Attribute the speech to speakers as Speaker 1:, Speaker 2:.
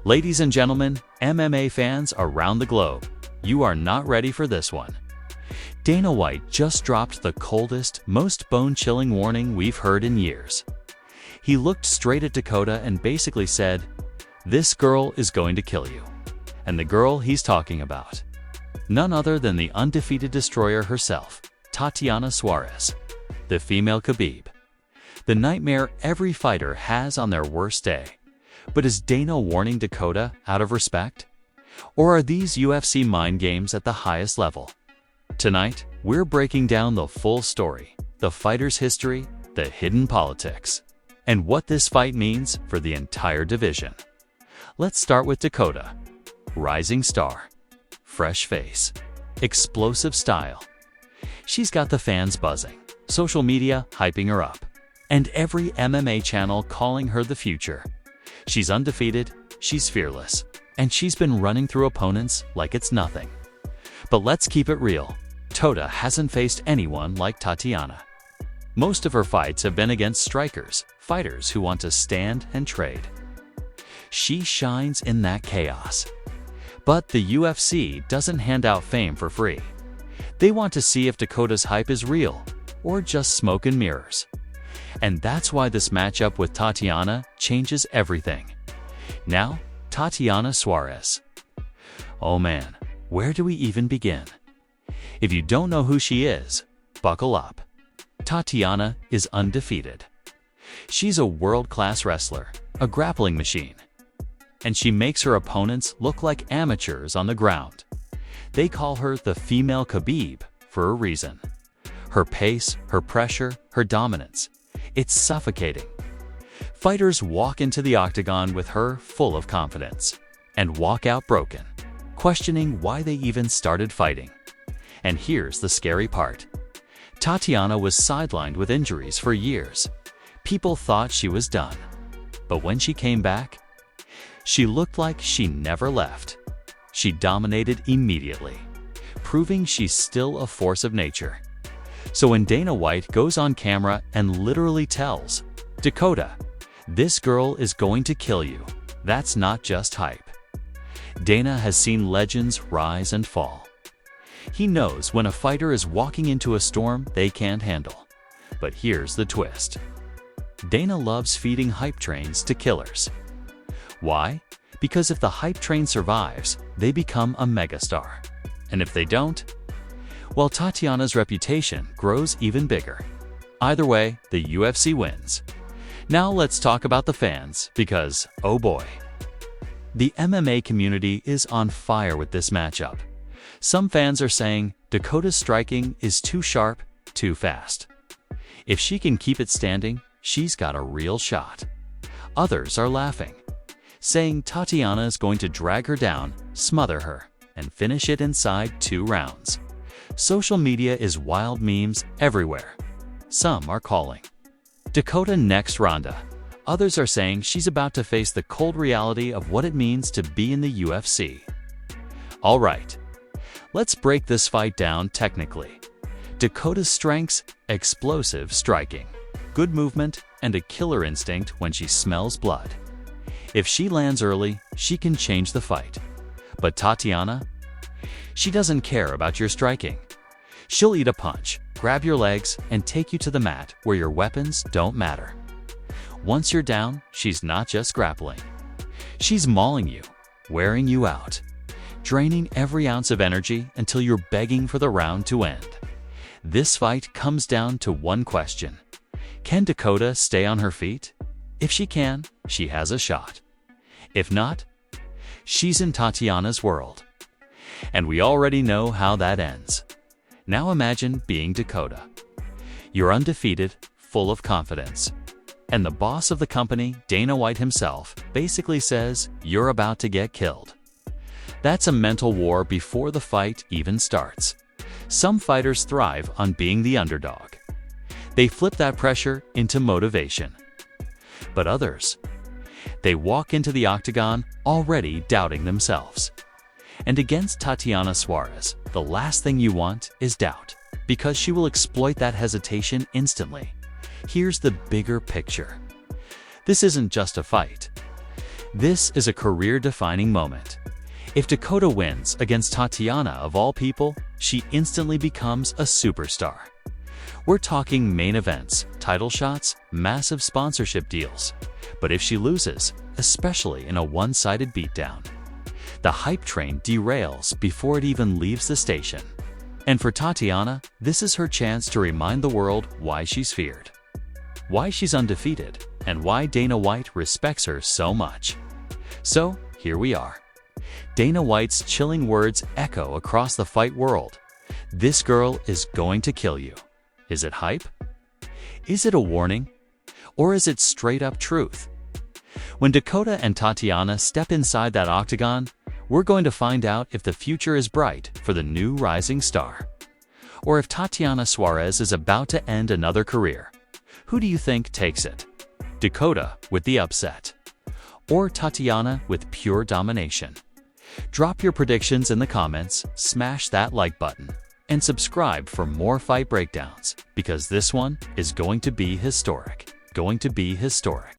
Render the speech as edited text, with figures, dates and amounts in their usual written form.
Speaker 1: Ladies and gentlemen, MMA fans around the globe, you are not ready for this one. Dana White just dropped the coldest, most bone-chilling warning we've heard in years. He looked straight at Dakota and basically said, "This girl is going to kill you." And the girl he's talking about, none other than the undefeated destroyer herself, Tatiana Suarez, the female Khabib. The nightmare every fighter has on their worst day. But is Dana warning Dakota out of respect? Or are these UFC mind games at the highest level? Tonight, we're breaking down the full story, the fighter's history, the hidden politics, and what this fight means for the entire division. Let's start with Dakota. Rising star, fresh face, explosive style. She's got the fans buzzing, social media hyping her up, and every MMA channel calling her the future. She's undefeated, she's fearless, and she's been running through opponents like it's nothing. But let's keep it real. Dakota hasn't faced anyone like Tatiana. Most of her fights have been against strikers, fighters who want to stand and trade. She shines in that chaos. But the UFC doesn't hand out fame for free. They want to see if Dakota's hype is real or just smoke and mirrors. And that's why this matchup with Tatiana changes everything. Now, Tatiana Suarez. Oh man, where do we even begin? If you don't know who she is, buckle up. Tatiana is undefeated. She's a world-class wrestler, a grappling machine. And she makes her opponents look like amateurs on the ground. They call her the female Khabib for a reason. Her pace, her pressure, her dominance. It's suffocating. Fighters walk into the Octagon with her full of confidence and walk out broken, questioning why they even started fighting. And here's the scary part. Tatiana was sidelined with injuries for years. People thought she was done. But when she came back, she looked like she never left. She dominated immediately, proving she's still a force of nature. So when Dana White goes on camera and literally tells Dakota, "This girl is going to kill you," that's not just hype. Dana has seen legends rise and fall. He knows when a fighter is walking into a storm they can't handle. But here's the twist. Dana loves feeding hype trains to killers. Why? Because if the hype train survives, they become a megastar. And if they don't, well, Tatiana's reputation grows even bigger. Either way, the UFC wins. Now let's talk about the fans, because, oh boy. The MMA community is on fire with this matchup. Some fans are saying Dakota's striking is too sharp, too fast. If she can keep it standing, she's got a real shot. Others are laughing, saying Tatiana is going to drag her down, smother her, and finish it inside 2 rounds. Social media is wild memes everywhere. Some are calling Dakota next Ronda. Others are saying she's about to face the cold reality of what it means to be in the UFC. All right, let's break this fight down technically. Dakota's strengths: explosive striking, good movement, and a killer instinct when she smells blood. If she lands early, she can change the fight. But Tatiana? She doesn't care about your striking. She'll eat a punch, grab your legs, and take you to the mat where your weapons don't matter. Once you're down, she's not just grappling. She's mauling you, wearing you out, draining every ounce of energy until you're begging for the round to end. This fight comes down to one question. Can Dakota stay on her feet? If she can, she has a shot. If not, she's in Tatiana's world. And we already know how that ends. Now imagine being Dakota. You're undefeated, full of confidence. And the boss of the company, Dana White himself, basically says you're about to get killed. That's a mental war before the fight even starts. Some fighters thrive on being the underdog. They flip that pressure into motivation. But others, they walk into the Octagon already doubting themselves. And against Tatiana Suarez, the last thing you want is doubt, because she will exploit that hesitation instantly. Here's the bigger picture. This isn't just a fight. This is a career-defining moment. If Dakota wins against Tatiana of all people, she instantly becomes a superstar. We're talking main events, title shots, massive sponsorship deals. But if she loses, especially in a one-sided beatdown, the hype train derails before it even leaves the station. And for Tatiana, this is her chance to remind the world why she's feared, why she's undefeated, and why Dana White respects her so much. So, here we are. Dana White's chilling words echo across the fight world. This girl is going to kill you. Is it hype? Is it a warning? Or is it straight-up truth? When Dakota and Tatiana step inside that octagon, we're going to find out if the future is bright for the new rising star. Or if Tatiana Suarez is about to end another career. Who do you think takes it? Dakota with the upset? Or Tatiana with pure domination? Drop your predictions in the comments, smash that like button, and subscribe for more fight breakdowns, because this one is going to be historic.